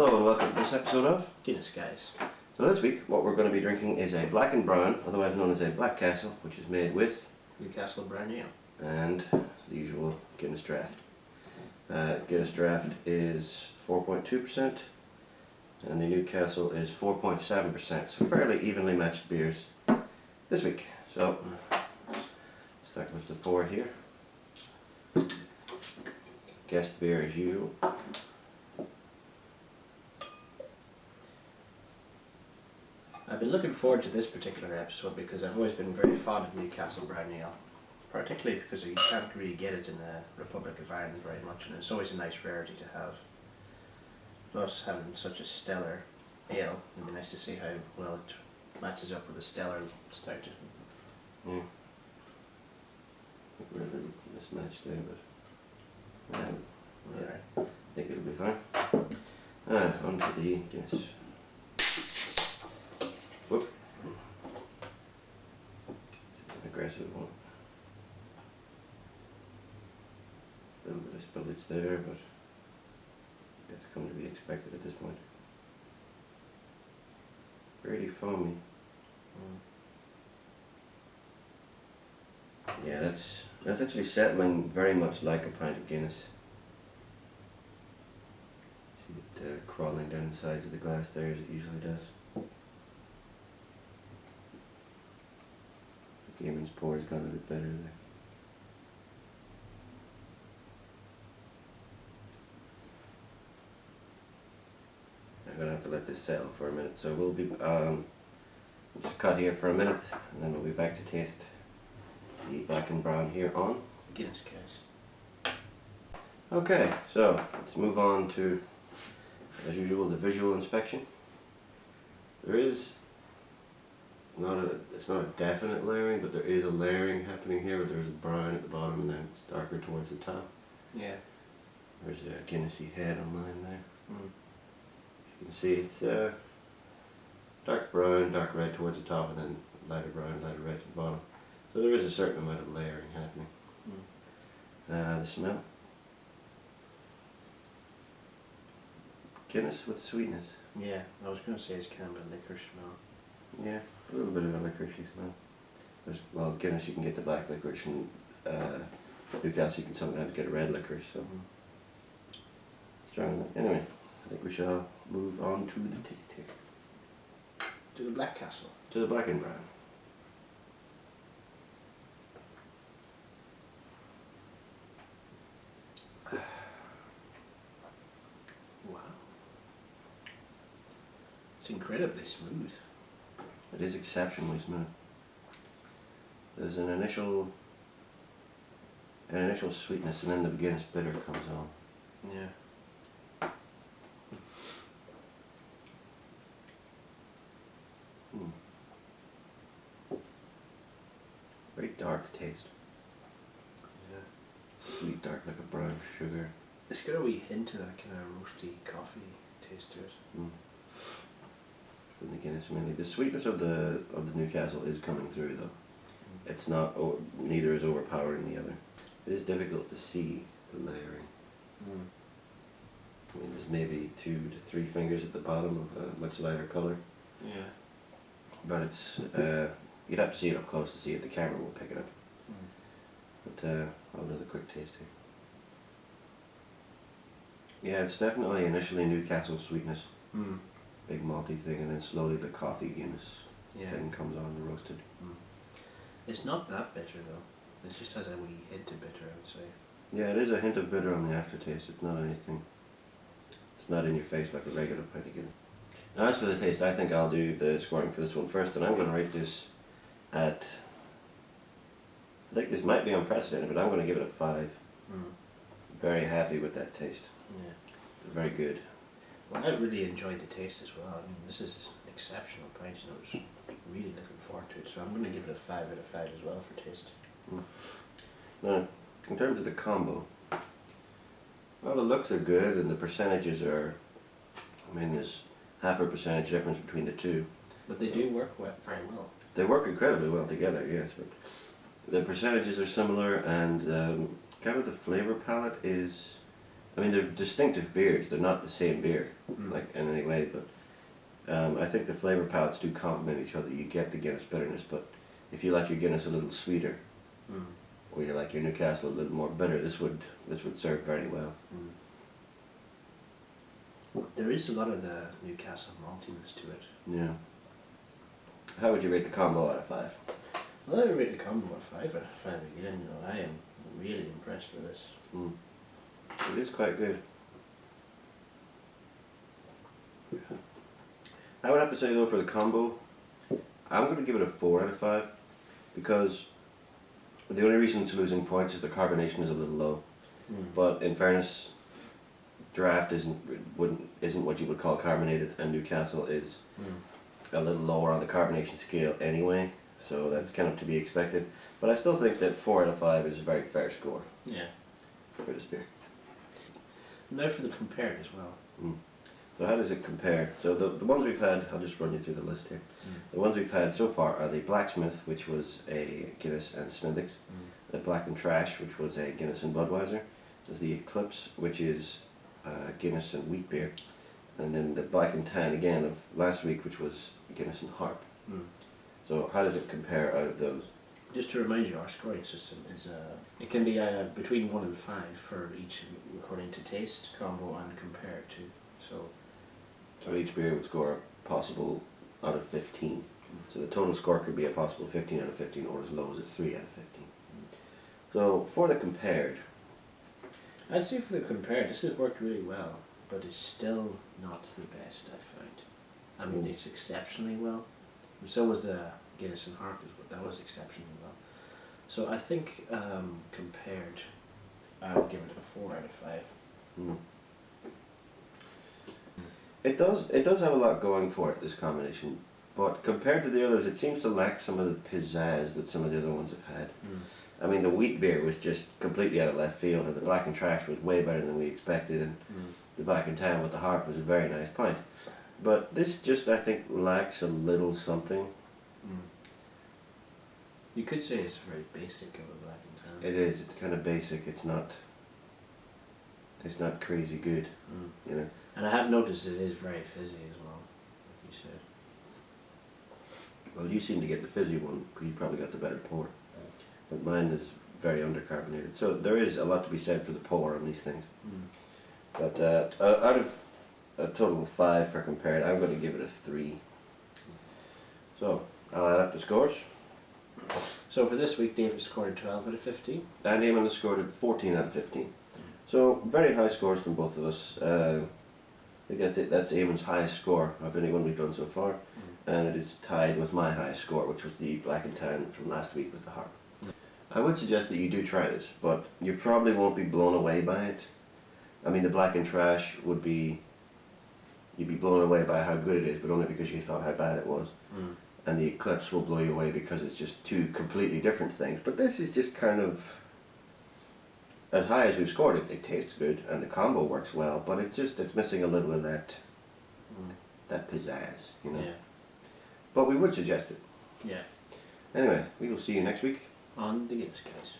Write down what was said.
Hello and welcome to this episode of Guinness, guys. So this week what we're going to be drinking is a black and brown, otherwise known as a Black Castle, which is made with Newcastle Brown Ale and the usual Guinness Draught. Guinness Draught is 4.2% and the Newcastle is 4.7%, so fairly evenly matched beers this week. So start with the pour here. Guest beer as usual. I've been looking forward to this particular episode because I've always been very fond of Newcastle Brown Ale, particularly because you can't really get it in the Republic of Ireland very much, and it's always a nice rarity to have. Plus, having such a stellar ale, it'd be nice to see how well it matches up with a stellar stout. Yeah. We're a little mismatched there, but yeah, I think it'll be fine. On to the Guinness. Whoop. An aggressive one. A little bit of spillage there, but it's come to be expected at this point. Pretty foamy. Yeah, that's actually settling very much like a pint of Guinness. See it crawling down the sides of the glass there as it usually does. Eamon's pour has gone a bit better there. I'm going to have to let this settle for a minute, so we'll be just cut here for a minute and then we'll be back to taste the black and brown here on Guinness, guys. Okay, so let's move on to, as usual, the visual inspection. There is it's not a definite layering, but there is a layering happening here where there's a brown at the bottom and then it's darker towards the top. Yeah. There's a Guinnessy head on mine there. You can see it's dark brown, dark red towards the top and then lighter brown, lighter red at the bottom. So there is a certain amount of layering happening. The smell. Guinness with sweetness. Yeah, I was going to say it's kind of a liquor smell. Yeah, a little bit of a licoricey smell. Well, Guinness you can get the black licorice, and Newcastle you can sometimes get a red licorice, so strong. Anyway, I think we shall move on to the taste here. To the Black Castle. To the black and brown. Wow. It's incredibly smooth. It is exceptionally smooth. There's an initial sweetness, and then the Guinness bitter comes on. Yeah. Very dark taste. Yeah. Sweet dark, like a brown sugar. It's got a wee hint of that kind of roasty coffee taste to it. From the Guinness mainly. The sweetness of the Newcastle is coming through though. It's not, neither is overpowering the other. It is difficult to see the layering. I mean, there's maybe 2 to 3 fingers at the bottom of a much lighter colour. Yeah. But it's, you'd have to see it up close to see it. The camera will pick it up. But I'll do the quick taste here. Yeah, it's definitely initially Newcastle sweetness. Big malty thing, and then slowly the coffee Guinness thing comes on, the roasted. It's not that bitter though. It just has a wee hint of bitter, I would say. Yeah, it is a hint of bitter on the aftertaste. It's not anything. It's not in your face like a regular pint of Guinness. Now, as for the taste, I think I'll do the scoring for this one first, and I'm going to rate this at. I think this might be unprecedented, but I'm going to give it a 5. Very happy with that taste. Yeah. Very good. Well, I've really enjoyed the taste as well. I mean, this is an exceptional pint, and I was really looking forward to it. So I'm going to give it a 5 out of 5 as well for taste. Now, in terms of the combo, well, the looks are good, and the percentages are. I mean, there's half a percentage difference between the two. But they do work very well. They work incredibly well together, yes. But the percentages are similar, and kind of the flavor palette is. I mean, they're distinctive beers. They're not the same beer, Mm. like in any way. But I think the flavour palettes do complement each other. You get the Guinness bitterness, but if you like your Guinness a little sweeter, Mm. or you like your Newcastle a little more bitter, this would serve very well. Mm. There is a lot of the Newcastle maltiness to it. Yeah. How would you rate the combo out of 5? Well, I would rate the combo a 5 out of 5 again. You know, I am really impressed with this. Mm. It is quite good. I would have to say though, for the combo, I'm going to give it a 4 out of 5 because the only reason it's losing points is the carbonation is a little low. Mm. But in fairness, draft isn't what you would call carbonated, and Newcastle is a little lower on the carbonation scale anyway, so that's kind of to be expected. But I still think that 4 out of 5 is a very fair score Yeah. for this beer. Now for the compared as well. So how does it compare? So the ones we've had, I'll just run you through the list here. The ones we've had so far are the Blacksmith, which was a Guinness and Smithwick's, the Black and Trash, which was a Guinness and Budweiser, there's the Eclipse, which is Guinness and wheat beer, and then the Black and Tan again of last week, which was Guinness and Harp. So how does it compare out of those? Just to remind you, our scoring system is it can be between 1 and 5 for each, according to taste, combo, and compared to. So each beer would score a possible out of 15. So the total score could be a possible 15 out of 15, or as low as a 3 out of 15. So for the compared, I'd say for the compared, this has worked really well, but it's still not the best I found. I mean, it's exceptionally well. So was the Guinness and Harp, but that was exceptionally well. So I think compared, I would give it a 4 out of 5. it does have a lot going for it, this combination, but compared to the others, it seems to lack some of the pizzazz that some of the other ones have had. I mean, the wheat beer was just completely out of left field, and the Black and Trash was way better than we expected, and the Black and Tan with the Harp was a very nice pint. But this just, I think, lacks a little something. You could say it's very basic of a Black and Tan. It is. It's kind of basic. It's not crazy good, you know. And I have noticed it is very fizzy as well, like you said. Well, you seem to get the fizzy one because you probably got the better pour. But mine is very undercarbonated. So there is a lot to be said for the pour on these things. But out of a total of 5 for compared, I'm going to give it a 3. So I'll add up the scores. So for this week, David scored 12 out of 15. And Eamon has scored 14 out of 15. So very high scores from both of us. I think that's it. That's Eamon's highest score of anyone we've done so far. And it is tied with my highest score, which was the Black and Tan from last week with the Harp. I would suggest that you do try this, but you probably won't be blown away by it. I mean, the Black and Trash would be, you'd be blown away by how good it is, but only because you thought how bad it was. And the Eclipse will blow you away because it's just two completely different things. But this is just kind of, as high as we've scored it, it tastes good and the combo works well, but it's missing a little of that pizzazz, you know. Yeah. But we would suggest it. Yeah. Anyway, we will see you next week On the Guinness case.